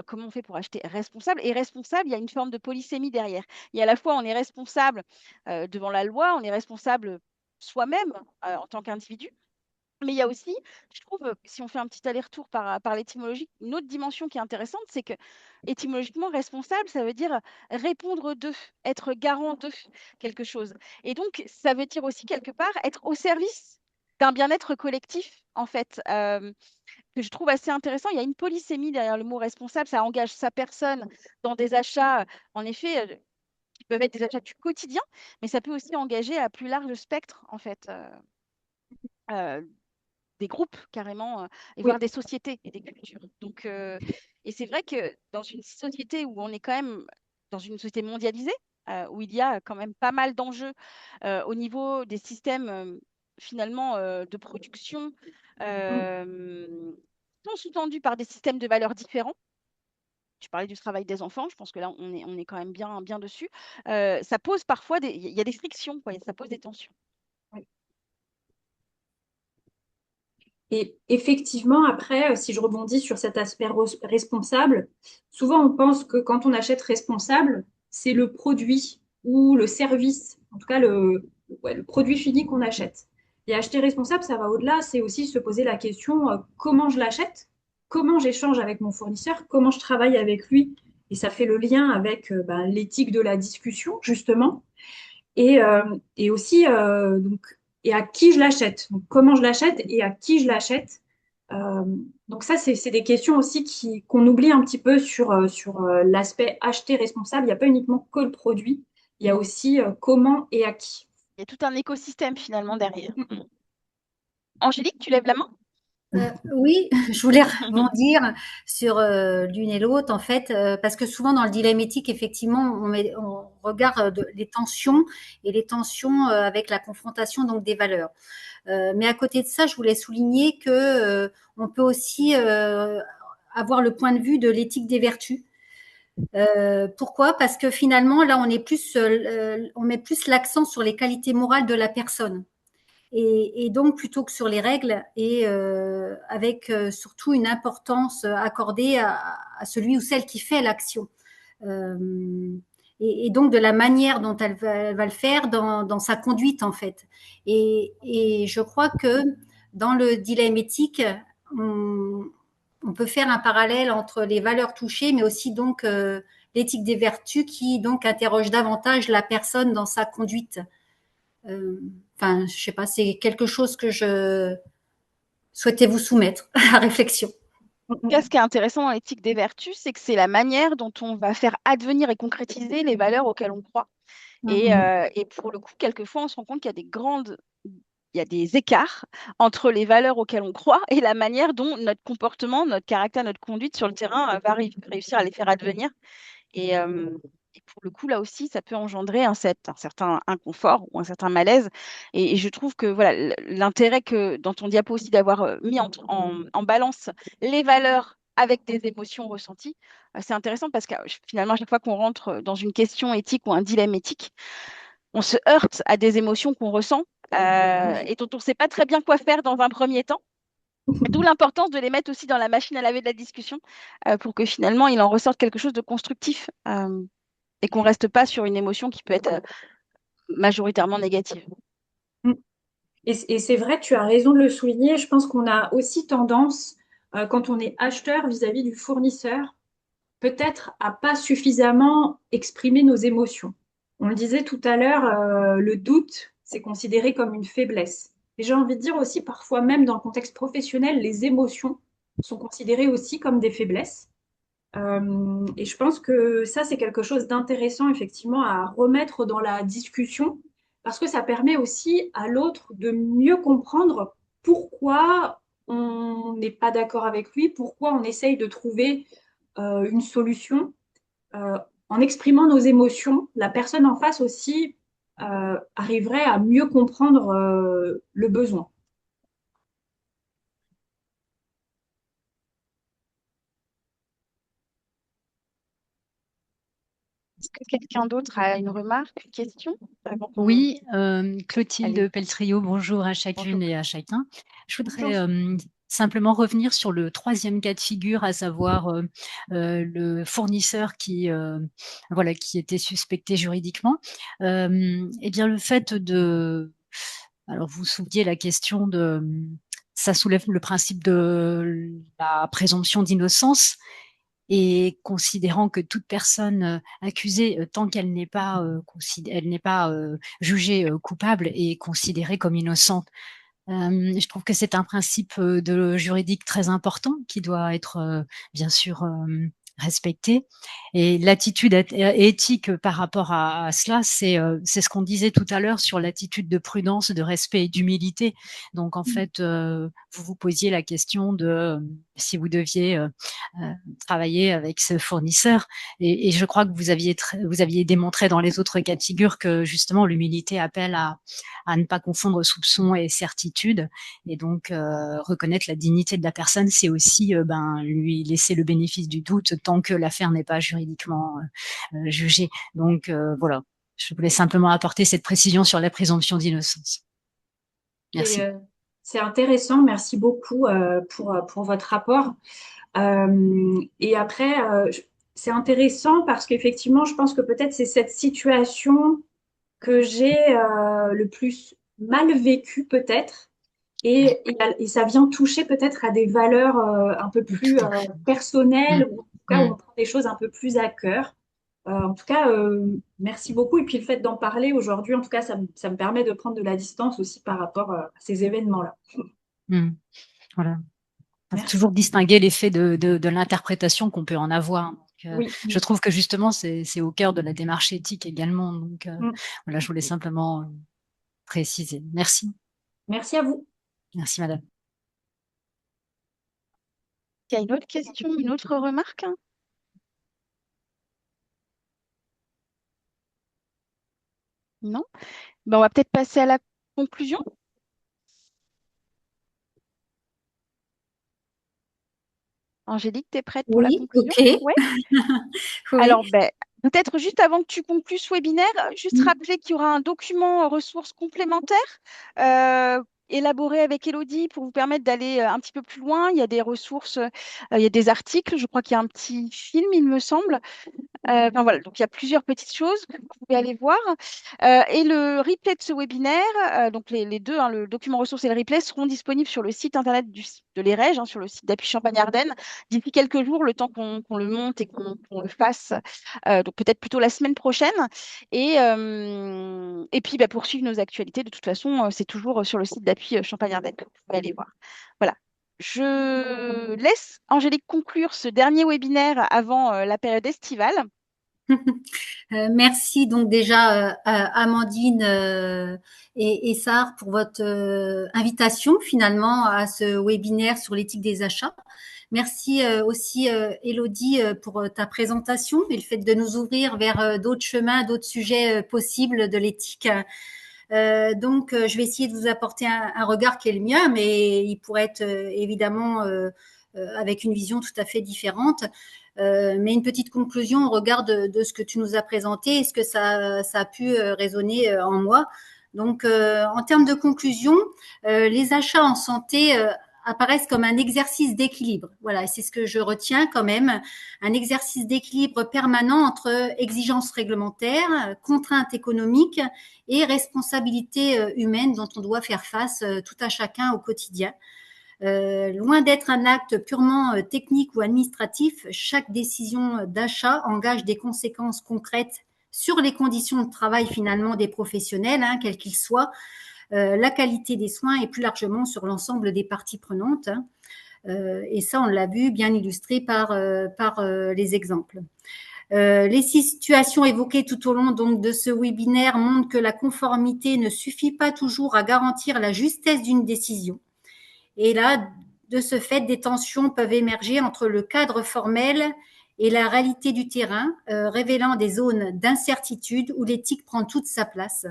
Comment on fait pour acheter responsable? Et responsable, il y a une forme de polysémie derrière. Il y a à la fois, on est responsable devant la loi, on est responsable soi-même en tant qu'individu. Mais il y a aussi, je trouve, si on fait un petit aller-retour par l'étymologie, une autre dimension qui est intéressante, c'est que étymologiquement, responsable, ça veut dire répondre d'eux, être garant de quelque chose. Et donc, ça veut dire aussi quelque part être au service d'un bien-être collectif, en fait, que je trouve assez intéressant. Il y a une polysémie derrière le mot responsable, ça engage sa personne dans des achats, en effet, qui peuvent être des achats du quotidien, mais ça peut aussi engager à plus large spectre, en fait. Euh, des groupes carrément, et Oui. voire des sociétés et des cultures. Donc, et c'est vrai que dans une société où on est quand même dans une société mondialisée, où il y a quand même pas mal d'enjeux au niveau des systèmes finalement de production, Mm. sont sous-tendus par des systèmes de valeurs différents. Tu parlais du travail des enfants, je pense que là, on est quand même bien, bien dessus. Ça pose parfois il y a des frictions, quoi, ça pose des tensions. Oui. Et effectivement, après, si je rebondis sur cet aspect responsable, souvent on pense que quand on achète responsable, c'est le produit ou le service, en tout cas ouais, le produit fini qu'on achète. Et acheter responsable, ça va au-delà, c'est aussi se poser la question comment je l'achète, comment j'échange avec mon fournisseur, comment je travaille avec lui. Et ça fait le lien avec ben, l'éthique de la discussion, justement. Et aussi, donc, et à qui je l'achète. Donc, comment je l'achète et à qui je l'achète. Euh, donc ça, c'est des questions aussi qu'on oublie un petit peu sur l'aspect acheter responsable. Il n'y a pas uniquement que le produit, il y a aussi comment et à qui. Il y a tout un écosystème finalement derrière. Angélique, tu lèves la main? Oui, je voulais rebondir sur l'une et l'autre, en fait, parce que souvent dans le dilemme éthique, effectivement, on regarde les tensions et les tensions avec la confrontation donc des valeurs. Mais à côté de ça, je voulais souligner que on peut aussi avoir le point de vue de l'éthique des vertus. Pourquoi? Parce que finalement, là, on met plus l'accent sur les qualités morales de la personne. Et donc, plutôt que sur les règles, et avec surtout une importance accordée à celui ou celle qui fait l'action. Euh, et donc, de la manière dont elle va le faire dans sa conduite, en fait. Et je crois que dans le dilemme éthique, on peut faire un parallèle entre les valeurs touchées, mais aussi donc l'éthique des vertus qui donc interroge davantage la personne dans sa conduite. Enfin, je sais pas, c'est quelque chose que je souhaitais vous soumettre à réflexion. En tout cas, ce qui est intéressant dans l'éthique des vertus, c'est que c'est la manière dont on va faire advenir et concrétiser les valeurs auxquelles on croit. Et pour le coup, quelquefois, on se rend compte qu'il y a il y a des écarts entre les valeurs auxquelles on croit et la manière dont notre comportement, notre caractère, notre conduite sur le terrain va réussir à les faire advenir. Et, euh, et pour le coup, là aussi, ça peut engendrer un certain inconfort ou un certain malaise. Et je trouve que voilà, l'intérêt que dans ton diapo aussi d'avoir mis en balance les valeurs avec des émotions ressenties, c'est intéressant parce que finalement, à chaque fois qu'on rentre dans une question éthique ou un dilemme éthique, on se heurte à des émotions qu'on ressent et dont on ne sait pas très bien quoi faire dans un premier temps. D'où l'importance de les mettre aussi dans la machine à laver de la discussion pour que finalement il en ressorte quelque chose de constructif et qu'on reste pas sur une émotion qui peut être majoritairement négative. Mm. Et c'est vrai, tu as raison de le souligner. Je pense qu'on a aussi tendance, quand on est acheteur vis-à-vis du fournisseur, peut-être à pas suffisamment exprimer nos émotions. On le disait tout à l'heure, le doute, c'est considéré comme une faiblesse. Et j'ai envie de dire aussi, parfois même dans le contexte professionnel, les émotions sont considérées aussi comme des faiblesses. Et je pense que ça, c'est quelque chose d'intéressant, effectivement, à remettre dans la discussion, parce que ça permet aussi à l'autre de mieux comprendre pourquoi on n'est pas d'accord avec lui, pourquoi on essaye de trouver une solution. En exprimant nos émotions, la personne en face aussi arriverait à mieux comprendre le besoin. Est-ce que quelqu'un d'autre a une remarque, une question avant qu'on- Oui, Allez, Clotilde Peltrio, bonjour à bonjour. chacune et à chacun. Je Bonjour. voudrais simplement revenir sur le troisième cas de figure, à savoir le fournisseur voilà, qui était suspecté juridiquement. Eh bien, le fait alors vous souleviez la question ça soulève le principe de la présomption d'innocence. Et considérant que toute personne accusée, tant qu'elle n'est pas, elle n'est pas jugée coupable, est considérée comme innocente. Je trouve que c'est un principe de juridique très important qui doit être bien sûr respecté. Et l'attitude éthique par rapport à cela, c'est ce qu'on disait tout à l'heure sur l'attitude de prudence, de respect et d'humilité. Donc en fait, vous vous posiez la question de si vous deviez travailler avec ce fournisseur. Et je crois que vous aviez démontré dans les autres cas de figure que justement l'humilité appelle à ne pas confondre soupçon et certitude. Et donc, reconnaître la dignité de la personne, c'est aussi lui laisser le bénéfice du doute tant que l'affaire n'est pas juridiquement jugée. Donc, voilà. Je voulais simplement apporter cette précision sur la présomption d'innocence. Merci. C'est intéressant. Merci beaucoup pour votre rapport. Et après, c'est intéressant parce qu'effectivement, je pense que peut-être c'est cette situation que j'ai le plus mal vécue, peut-être. Et ça vient toucher peut-être à des valeurs un peu plus Tout à fait. personnelles, ou en tout cas où Mm. on prend des choses un peu plus à cœur. En tout cas, merci beaucoup. Et puis le fait d'en parler aujourd'hui, en tout cas, ça me permet de prendre de la distance aussi par rapport à ces événements-là. Mm. Voilà. Faut Merci. toujours distinguer l'effet de l'interprétation qu'on peut en avoir. Donc, Oui. je trouve que justement, c'est au cœur de la démarche éthique également. Donc, Mm. voilà, je voulais simplement préciser. Merci. Merci à vous. Merci, madame. Il y a une autre question, une autre remarque? Non? Ben, on va peut-être passer à la conclusion. Angélique, tu es prête pour la Oui, conclusion? ok. Ouais. Oui. Alors, ben, peut-être juste avant que tu conclues ce webinaire, juste rappeler qu'il y aura un document ressources complémentaires élaboré avec Elodie pour vous permettre d'aller un petit peu plus loin. Il y a des ressources, il y a des articles, je crois qu'il y a un petit film, il me semble. Enfin, voilà, donc il y a plusieurs petites choses que vous pouvez aller voir. Et le replay de ce webinaire, donc les deux, hein, le document ressources et le replay, seront disponibles sur le site internet de l'EREG, hein, sur le site d'Appui Champagne-Ardenne, d'ici quelques jours, le temps qu'on le monte et qu'on le fasse. Donc peut-être plutôt la semaine prochaine. Et puis bah, pour suivre nos actualités, de toute façon, c'est toujours sur le site d'Appui Champagne-Ardenne que vous pouvez aller voir. Voilà. Je laisse Angélique conclure ce dernier webinaire avant la période estivale. Merci donc déjà Amandine et Sarah pour votre invitation finalement à ce webinaire sur l'éthique des achats. Merci aussi Elodie pour ta présentation et le fait de nous ouvrir vers d'autres chemins, d'autres sujets possibles de l'éthique. Donc, je vais essayer de vous apporter un regard qui est le mien, mais il pourrait être évidemment avec une vision tout à fait différente. Mais une petite conclusion au regard de ce que tu nous as présenté et ce que ça a pu résonner en moi. Donc, en termes de conclusion, les achats en santé apparaissent comme un exercice d'équilibre. Voilà, et c'est ce que je retiens quand même, un exercice d'équilibre permanent entre exigences réglementaires, contraintes économiques et responsabilités humaines dont on doit faire face tout à chacun au quotidien. Loin d'être un acte purement technique ou administratif, chaque décision d'achat engage des conséquences concrètes sur les conditions de travail finalement des professionnels, hein, quels qu'ils soient, la qualité des soins et plus largement sur l'ensemble des parties prenantes. Hein. Et ça, on l'a vu, bien illustré par les exemples. Les situations évoquées tout au long donc de ce webinaire montrent que la conformité ne suffit pas toujours à garantir la justesse d'une décision. Et là, de ce fait, des tensions peuvent émerger entre le cadre formel et la réalité du terrain, révélant des zones d'incertitude où l'éthique prend toute sa place.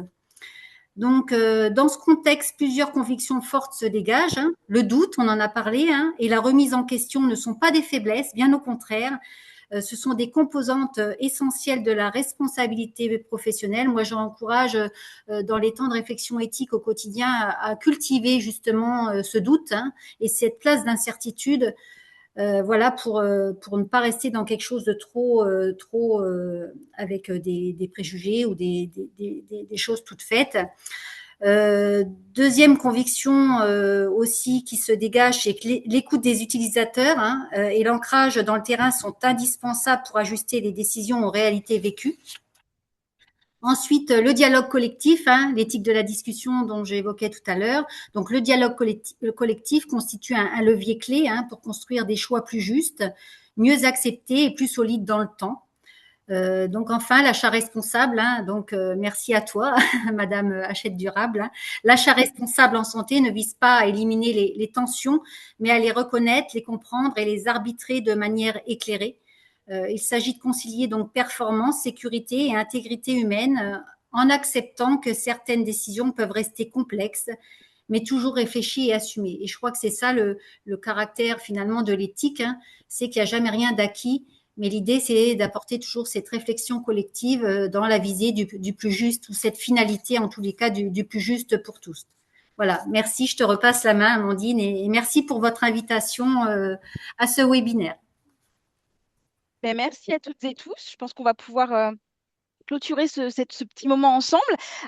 Donc, dans ce contexte, plusieurs convictions fortes se dégagent. Hein. Le doute, on en a parlé, hein, et la remise en question ne sont pas des faiblesses, bien au contraire. Ce sont des composantes essentielles de la responsabilité professionnelle. Moi, j'encourage dans les temps de réflexion éthique au quotidien à cultiver justement ce doute, hein, et cette place d'incertitude, voilà, pour ne pas rester dans quelque chose de trop avec des préjugés ou des choses toutes faites. Deuxième conviction aussi qui se dégage, c'est que l'écoute des utilisateurs, hein, et l'ancrage dans le terrain sont indispensables pour ajuster les décisions aux réalités vécues. Ensuite, le dialogue collectif, hein, l'éthique de la discussion dont j'évoquais tout à l'heure. Donc, le dialogue collectif constitue un levier clé, hein, pour construire des choix plus justes, mieux acceptés et plus solides dans le temps. Donc enfin, l'achat responsable, hein, donc merci à toi, Madame Hachette Durable. Hein. L'achat responsable en santé ne vise pas à éliminer les tensions, mais à les reconnaître, les comprendre et les arbitrer de manière éclairée. Il s'agit de concilier donc performance, sécurité et intégrité humaine, en acceptant que certaines décisions peuvent rester complexes, mais toujours réfléchies et assumées. Et je crois que c'est ça le caractère finalement de l'éthique, hein, c'est qu'il n'y a jamais rien d'acquis. Mais l'idée, c'est d'apporter toujours cette réflexion collective dans la visée du plus juste, ou cette finalité, en tous les cas, du plus juste pour tous. Voilà, merci, je te repasse la main, Amandine, et merci pour votre invitation à ce webinaire. Ben, merci à toutes et tous. Je pense qu'on va pouvoir clôturer ce petit moment ensemble.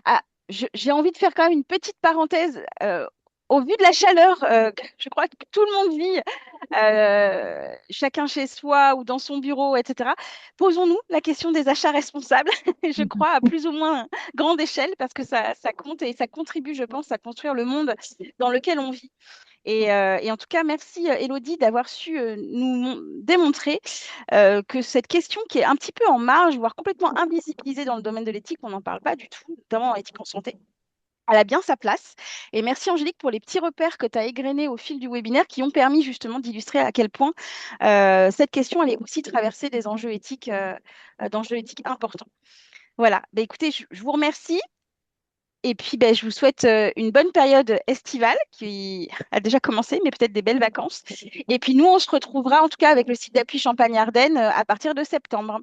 Ah, j'ai envie de faire quand même une petite parenthèse. Au vu de la chaleur que je crois que tout le monde vit, chacun chez soi ou dans son bureau, etc., posons-nous la question des achats responsables, je crois, à plus ou moins grande échelle, parce que ça compte et ça contribue, je pense, à construire le monde dans lequel on vit. Et en tout cas, merci Élodie d'avoir su nous démontrer que cette question qui est un petit peu en marge, voire complètement invisibilisée dans le domaine de l'éthique, on n'en parle pas du tout, notamment en éthique en santé, elle a bien sa place. Et merci Angélique pour les petits repères que tu as égrenés au fil du webinaire qui ont permis justement d'illustrer à quel point cette question elle est aussi traversée d'enjeux éthiques importants. Voilà, bah, écoutez, je vous remercie. Et puis, ben, je vous souhaite une bonne période estivale qui a déjà commencé, mais peut-être des belles vacances. Et puis, nous, on se retrouvera en tout cas avec le site d'appui Champagne-Ardenne à partir de septembre.